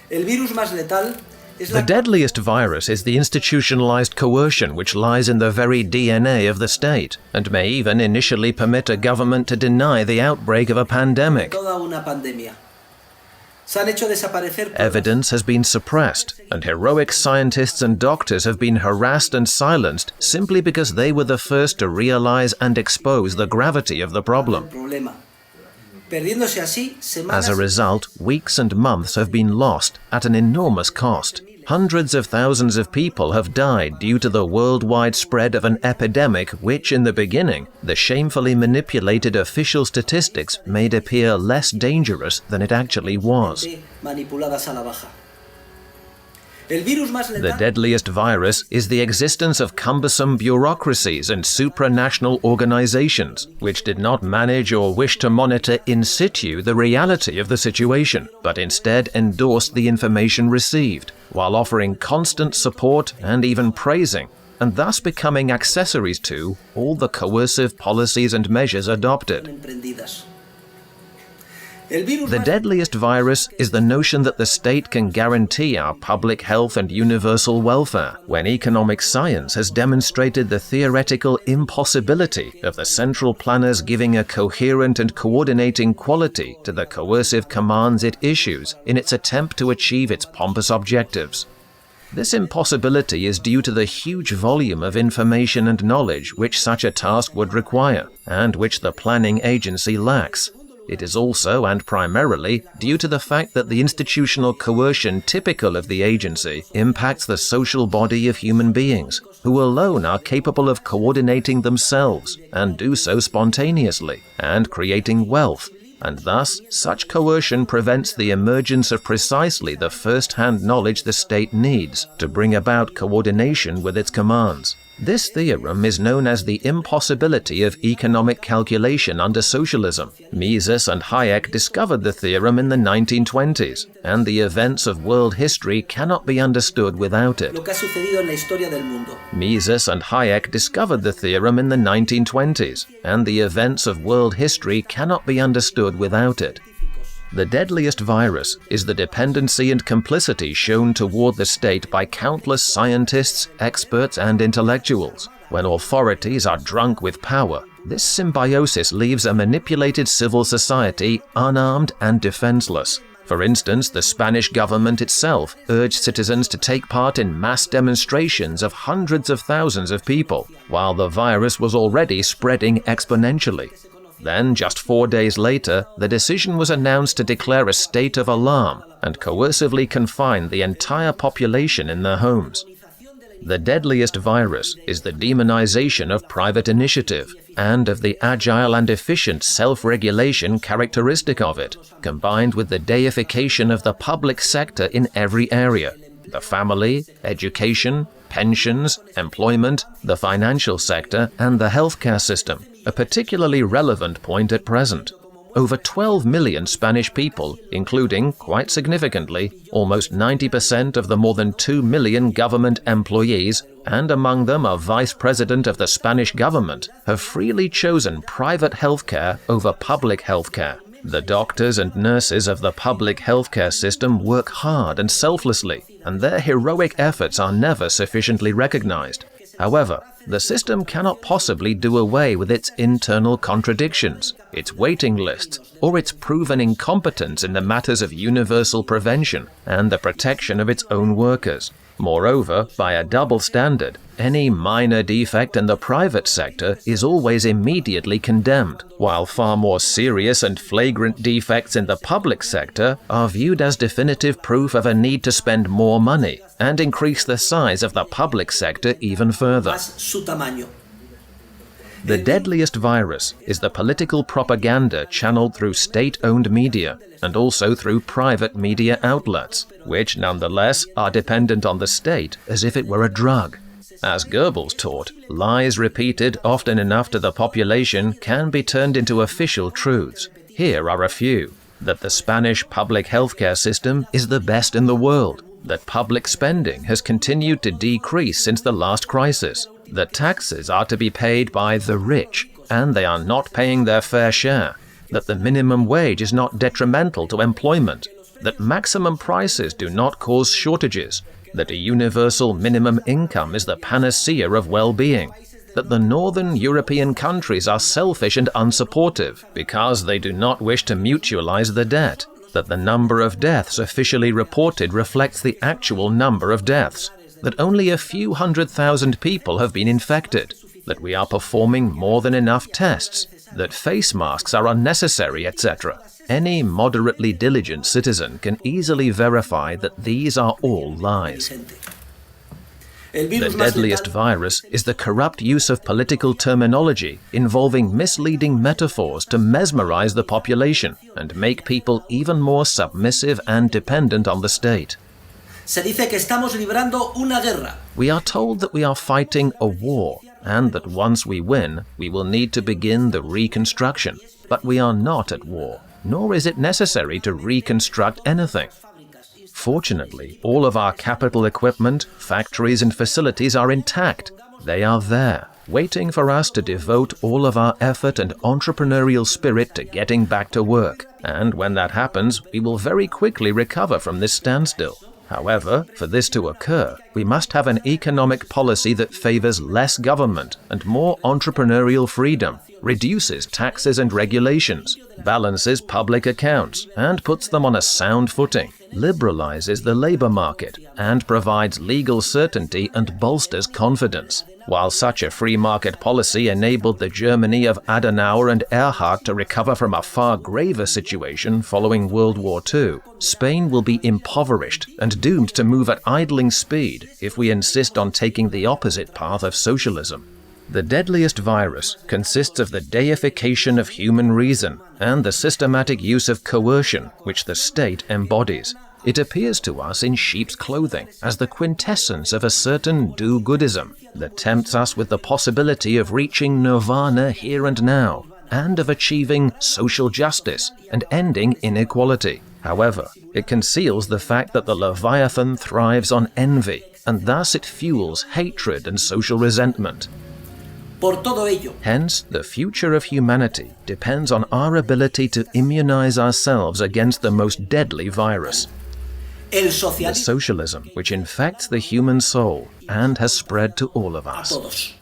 The deadliest virus is the institutionalized coercion which lies in the very DNA of the state, and may even initially permit a government to deny the outbreak of a pandemic. Evidence has been suppressed, and heroic scientists and doctors have been harassed and silenced simply because they were the first to realize and expose the gravity of the problem. As a result, weeks and months have been lost at an enormous cost. Hundreds of thousands of people have died due to the worldwide spread of an epidemic which, in the beginning, the shamefully manipulated official statistics made appear less dangerous than it actually was. The deadliest virus is the existence of cumbersome bureaucracies and supranational organizations, which did not manage or wish to monitor in situ the reality of the situation, but instead endorsed the information received, while offering constant support and even praising, and thus becoming accessories to all the coercive policies and measures adopted. The deadliest virus is the notion that the state can guarantee our public health and universal welfare, when economic science has demonstrated the theoretical impossibility of the central planners giving a coherent and coordinating quality to the coercive commands it issues in its attempt to achieve its pompous objectives. This impossibility is due to the huge volume of information and knowledge which such a task would require, and which the planning agency lacks. It is also, and primarily, due to the fact that the institutional coercion typical of the agency impacts the social body of human beings, who alone are capable of coordinating themselves, and do so spontaneously, and creating wealth, and thus such coercion prevents the emergence of precisely the first-hand knowledge the state needs to bring about coordination with its commands. This theorem is known as the impossibility of economic calculation under socialism. Mises and Hayek discovered the theorem in the 1920s, and the events of world history cannot be understood without it. Mises and Hayek discovered the theorem in the 1920s, and the events of world history cannot be understood without it. The deadliest virus is the dependency and complicity shown toward the state by countless scientists, experts, and intellectuals. When authorities are drunk with power, this symbiosis leaves a manipulated civil society unarmed and defenseless. For instance, the Spanish government itself urged citizens to take part in mass demonstrations of hundreds of thousands of people, while the virus was already spreading exponentially. Then, just 4 days later, the decision was announced to declare a state of alarm and coercively confine the entire population in their homes. The deadliest virus is the demonization of private initiative and of the agile and efficient self-regulation characteristic of it, combined with the deification of the public sector in every area: the family, education, pensions, employment, the financial sector, and the healthcare system, a particularly relevant point at present. Over 12 million Spanish people, including, quite significantly, almost 90% of the more than 2 million government employees, and among them a vice president of the Spanish government, have freely chosen private healthcare over public healthcare. The doctors and nurses of the public healthcare system work hard and selflessly, and their heroic efforts are never sufficiently recognized. However, the system cannot possibly do away with its internal contradictions, its waiting lists, or its proven incompetence in the matters of universal prevention and the protection of its own workers. Moreover, by a double standard, any minor defect in the private sector is always immediately condemned, while far more serious and flagrant defects in the public sector are viewed as definitive proof of a need to spend more money and increase the size of the public sector even further. The deadliest virus is the political propaganda channeled through state-owned media and also through private media outlets, which nonetheless are dependent on the state as if it were a drug. As Goebbels taught, lies repeated often enough to the population can be turned into official truths. Here are a few: that the Spanish public healthcare system is the best in the world, that public spending has continued to decrease since the last crisis, that taxes are to be paid by the rich, and they are not paying their fair share, that the minimum wage is not detrimental to employment, that maximum prices do not cause shortages, that a universal minimum income is the panacea of well-being, that the northern European countries are selfish and unsupportive because they do not wish to mutualize the debt, that the number of deaths officially reported reflects the actual number of deaths, that only a few 100,000 people have been infected, that we are performing more than enough tests, that face masks are unnecessary, etc. Any moderately diligent citizen can easily verify that these are all lies. The deadliest virus is the corrupt use of political terminology involving misleading metaphors to mesmerize the population and make people even more submissive and dependent on the state. We are told that we are fighting a war and that once we win, we will need to begin the reconstruction. But we are not at war, nor is it necessary to reconstruct anything. Fortunately, all of our capital equipment, factories and facilities are intact. They are there, waiting for us to devote all of our effort and entrepreneurial spirit to getting back to work. And when that happens, we will very quickly recover from this standstill. However, for this to occur, we must have an economic policy that favors less government and more entrepreneurial freedom, reduces taxes and regulations, balances public accounts and puts them on a sound footing, liberalizes the labor market, and provides legal certainty and bolsters confidence. While such a free market policy enabled the Germany of Adenauer and Erhard to recover from a far graver situation following World War II, Spain will be impoverished and doomed to move at idling speed if we insist on taking the opposite path of socialism. The deadliest virus consists of the deification of human reason and the systematic use of coercion which the state embodies. It appears to us in sheep's clothing as the quintessence of a certain do-goodism that tempts us with the possibility of reaching nirvana here and now, and of achieving social justice and ending inequality. However, it conceals the fact that the Leviathan thrives on envy, and thus it fuels hatred and social resentment. Hence, the future of humanity depends on our ability to immunize ourselves against the most deadly virus, the socialism which infects the human soul and has spread to all of us.